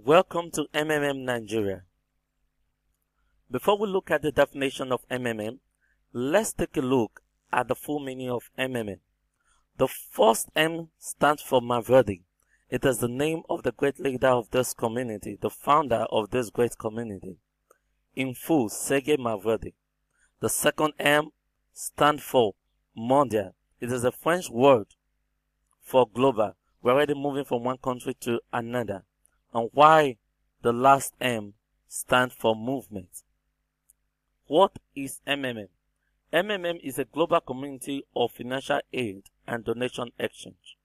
Welcome to MMM Nigeria. Before we look at the definition of MMM, let's take a look at the full meaning of MMM. The first M stands for Mavredi. It is the name of the great leader of this community, the founder of this great community. In full, Sergei Mavredi. The second M stands for Mondial. It is a French word for global. We're already moving from one country to another. And why the last M stands for movement. What is MMM? MMM is a global community of financial aid and donation exchange.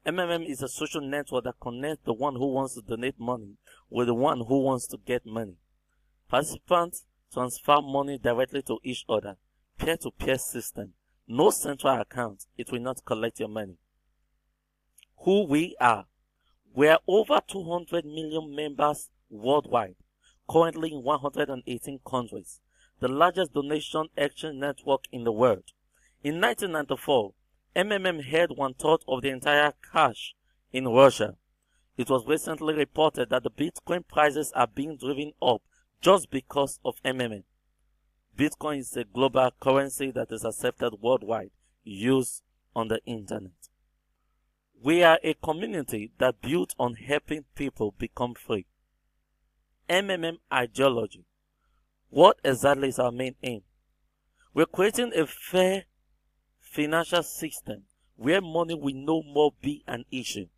MMM is a social network that connects the one who wants to donate money with the one who wants to get money. Participants transfer money directly to each other, peer-to-peer system. No central account, it will not collect your money. Who we are. We are over 200 million members worldwide, currently in 118 countries, the largest donation exchange network in the world. In 1994, MMM held 1/3 of the entire cash in Russia. It was recently reported that the Bitcoin prices are being driven up just because of MMM. Bitcoin is a global currency that is accepted worldwide, used on the internet. We are a community that built on helping people become free. MMM ideology. What exactly is our main aim? We're creating a fair financial system where money will no more be an issue.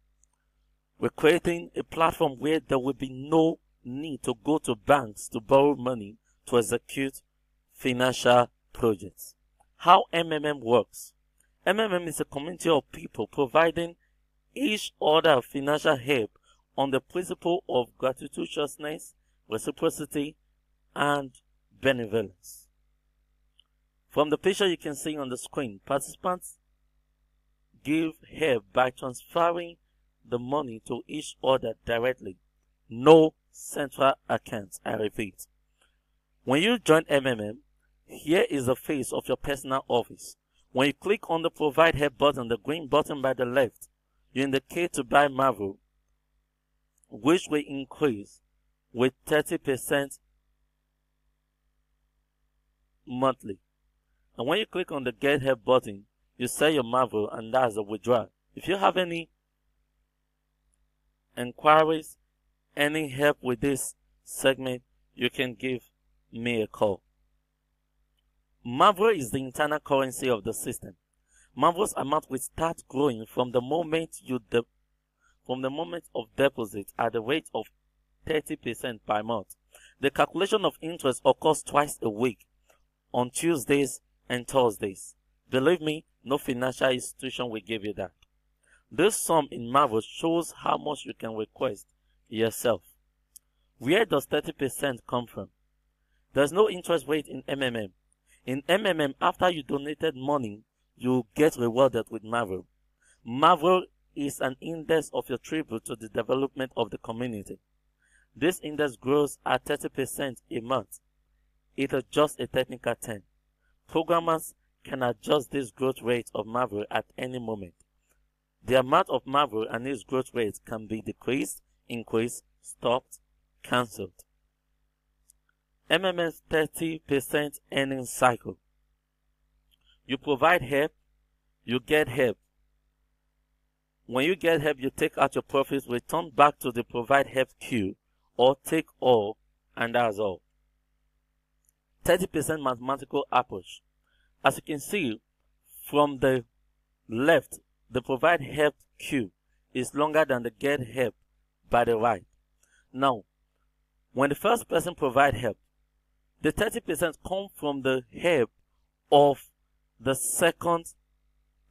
We're creating a platform where there will be no need to go to banks to borrow money to execute financial projects. How MMM works. MMM is a community of people providing each other financial help on the principle of gratuitousness, reciprocity, and benevolence. From the picture you can see on the screen, participants give help by transferring the money to each other directly. No central account, I repeat. When you join MMM, here is the face of your personal office. When you click on the Provide Help button, the green button by the left, you indicate to buy Marvel, which will increase with 30% monthly. And when you click on the Get Help button, you sell your Marvel, and that's a withdrawal. If you have any inquiries, any help with this segment, you can give me a call. Marvel is the internal currency of the system. Marvel's amount will start growing from the moment of deposit at the rate of 30% per month. The calculation of interest occurs twice a week, on Tuesdays and Thursdays. Believe me, no financial institution will give you that. This sum in Marvel shows how much you can request yourself. Where does 30% come from? There's no interest rate in MMM. In MMM, after you donated money, you get rewarded with Marvel. Marvel is an index of your tribute to the development of the community. This index grows at 30% a month. It is just a technical term. Programmers can adjust this growth rate of Marvel at any moment. The amount of Marvel and its growth rate can be decreased, increased, stopped, cancelled. MMM's 30% earning cycle. You provide help, you get help. When you get help, you take out your profits, return back to the provide help queue, or take all, and that's all. 30% mathematical approach. As you can see from the left, the provide help queue is longer than the get help by the right. Now, when the first person provide help, the 30% come from the help of the second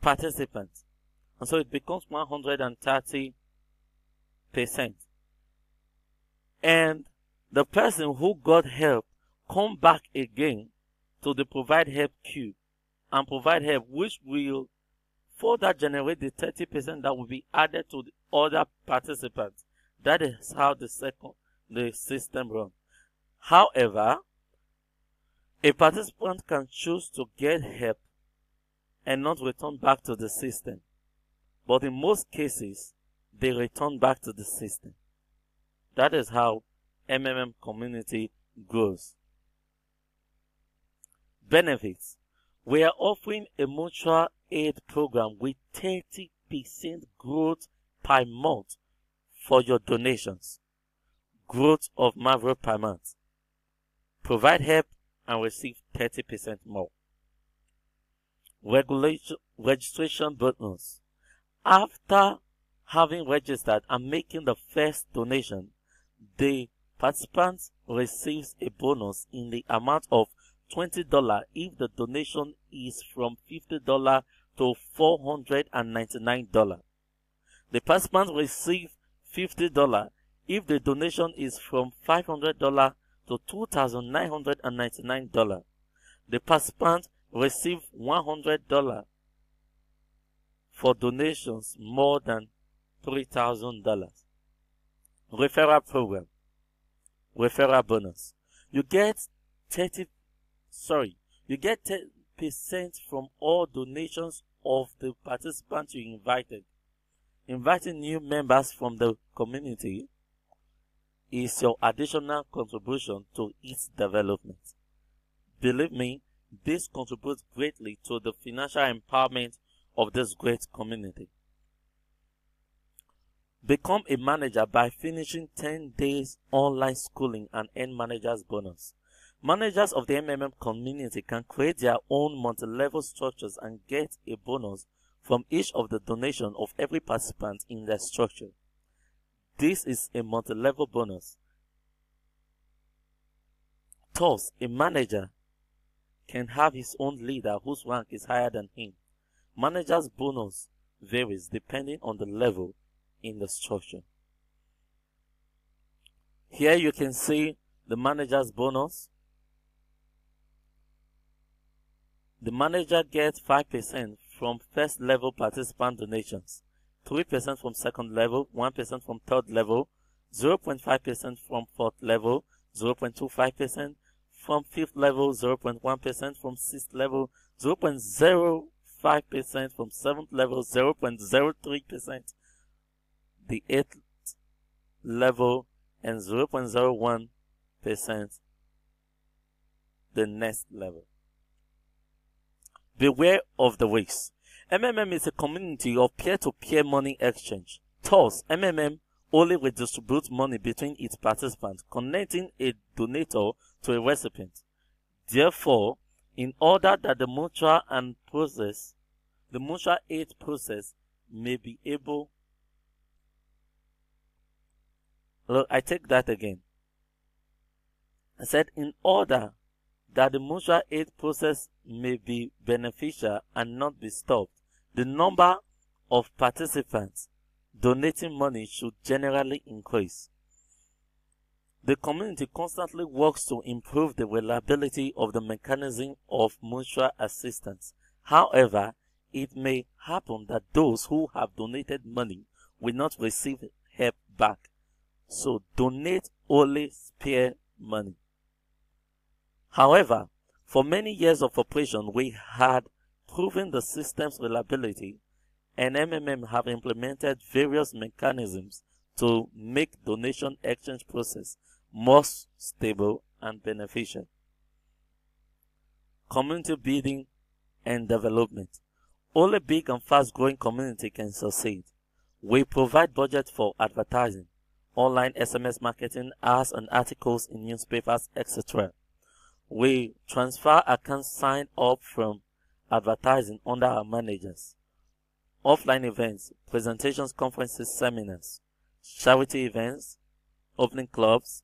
participant. And so it becomes 130%. And the person who got help come back again to the provide help queue and provide help, which will further generate the 30% that will be added to the other participants. That is how the system runs. However, a participant can choose to get help and not return back to the system. But in most cases, they return back to the system. That is how MMM community grows. Benefits. We are offering a mutual aid program with 30% growth per month for your donations. Growth of Marvel per month. Provide help and receive 30% more. Registration bonus. After having registered and making the first donation, the participant receives a bonus in the amount of $20 if the donation is from $50 to $499. The participant receives $50 if the donation is from $500 to $2,999. The participant receives $100 for donations more than $3,000. Referral program. Referral bonus. You get 10% from all donations of the participants you invited. Inviting new members from the community is your additional contribution to its development. Believe me, this contributes greatly to the financial empowerment of this great community. Become a manager by finishing 10 days online schooling and earn manager's bonus. Managers of the MMM community can create their own multi-level structures and get a bonus from each of the donation of every participant in their structure. This is a multi-level bonus. Thus, a manager can have his own leader whose rank is higher than him. Manager's bonus varies depending on the level in the structure. Here you can see the manager's bonus. The manager gets 5% from first level participant donations, 3% from second level, 1% from third level, 0.5% from fourth level, 0.25% from fifth level, 0.1% from sixth level, 0.05% from seventh level, 0.03% the eighth level, and 0.01% the next level. Beware of the risks. MMM is a community of peer-to-peer money exchange. Thus, MMM only redistributes money between its participants, connecting a donator to a recipient. Therefore, in order that the mutual aid process may be able. Look, I take that again. I said, in order that the mutual aid process may be beneficial and not be stopped, the number of participants donating money should generally increase. The community constantly works to improve the reliability of the mechanism of mutual assistance. However, it may happen that those who have donated money will not receive help back. So donate only spare money. However, for many years of operation, we had proven the system's reliability, and MMM have implemented various mechanisms to make donation exchange process more stable and beneficial. Community building and development. Only big and fast-growing community can succeed. We provide budget for advertising, online SMS marketing, ads and articles in newspapers, etc. We transfer accounts signed up from advertising under our managers. Offline events, presentations, conferences, seminars, charity events, opening clubs.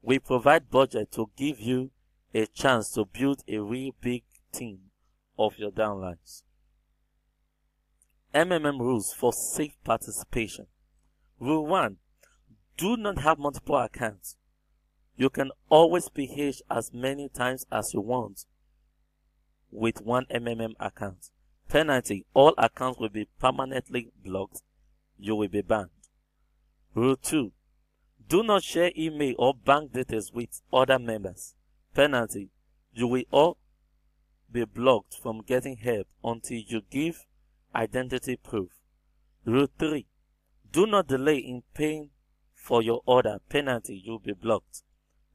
We provide budget to give you a chance to build a real big team of your downlines. MMM rules for safe participation. Rule 1. Do not have multiple accounts. You can always PH as many times as you want with one MMM account. Penalty: all accounts will be permanently blocked. You will be banned. Rule 2. Do not share email or bank details with other members. Penalty: you will all be blocked from getting help until you give identity proof. Rule 3. Do not delay in paying for your order. Penalty, you'll be blocked.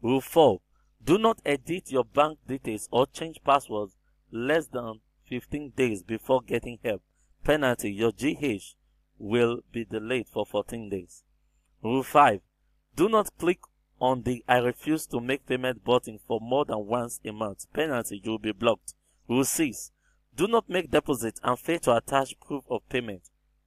Rule 4. Do not edit your bank details or change passwords less than 15 days before getting help. Penalty, your GH will be delayed for 14 days. Rule 5. Do not click on the I refuse to make payment button for more than once a month. Penalty, you will be blocked. Rule 6. Do not make deposit and fail to attach proof of payment.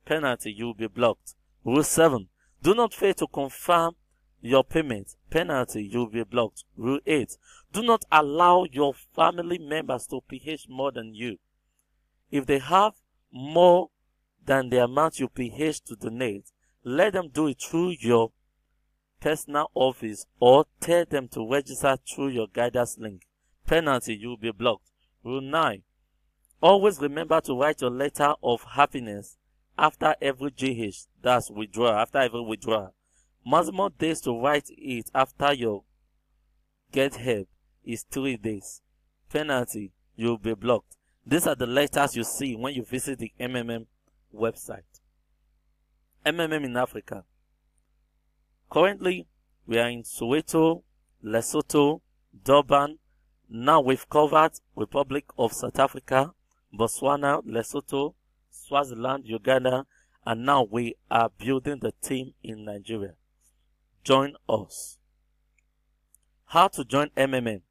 Penalty, you will be blocked. Rule 7. Do not fail to confirm your payment. Penalty, you will be blocked. Rule 8. Do not allow your family members to PH more than you. If they have more than the amount you PH to donate, let them do it through your personal office or tell them to register through your guidance link. Penalty, you will be blocked. Rule 9. Always remember to write your letter of happiness after every GH, that's withdrawal, after every withdrawal. Maximum days to write it after your get help is 3 days. Penalty, you will be blocked. These are the letters you see when you visit the MMM website. MMM in Africa. Currently, we are in Soweto, Lesotho, Durban. Now we've covered Republic of South Africa, Botswana, Lesotho, Swaziland, Uganda, and now we are building the team in Nigeria. Join us. How to join MMM?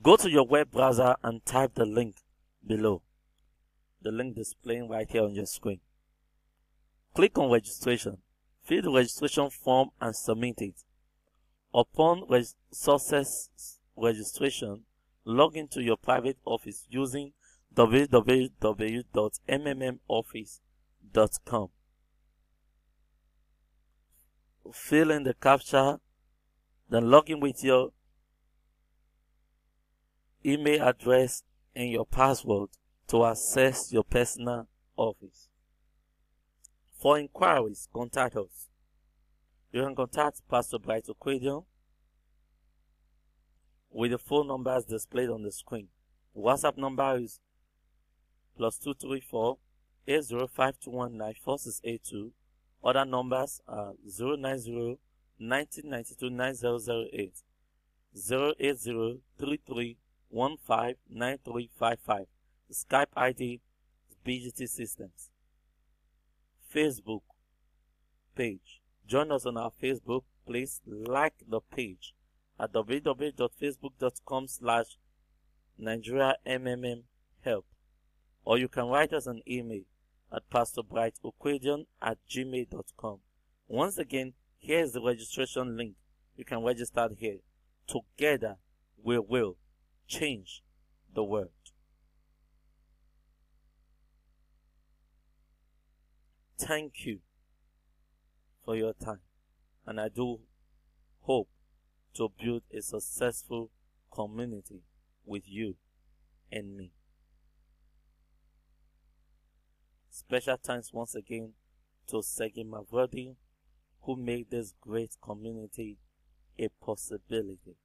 Go to your web browser and type the link below. The link displaying right here on your screen. Click on registration. Fill the registration form and submit it. Upon success registration, log into your private office using www.mmoffice.com. Fill in the CAPTCHA, then log in with your email address and your password to access your personal office. For inquiries, contact us. You can contact Pastor Bright Okoedion with the phone numbers displayed on the screen. WhatsApp number is +234 805219468. Other numbers are 090 1992 9008, 080 33 159355. Skype ID is BGT Systems. Facebook page. Join us on our Facebook. Please like the page at www.facebook.com/NigeriaMMMHelp, or you can write us an email at pastorbrightokoedion@gmail.com. Once again, here is the registration link. You can register here. Together, we will change the world. Thank you for your time, and I do hope to build a successful community with you and me. Special thanks once again to Segi Mavrodi, who made this great community a possibility.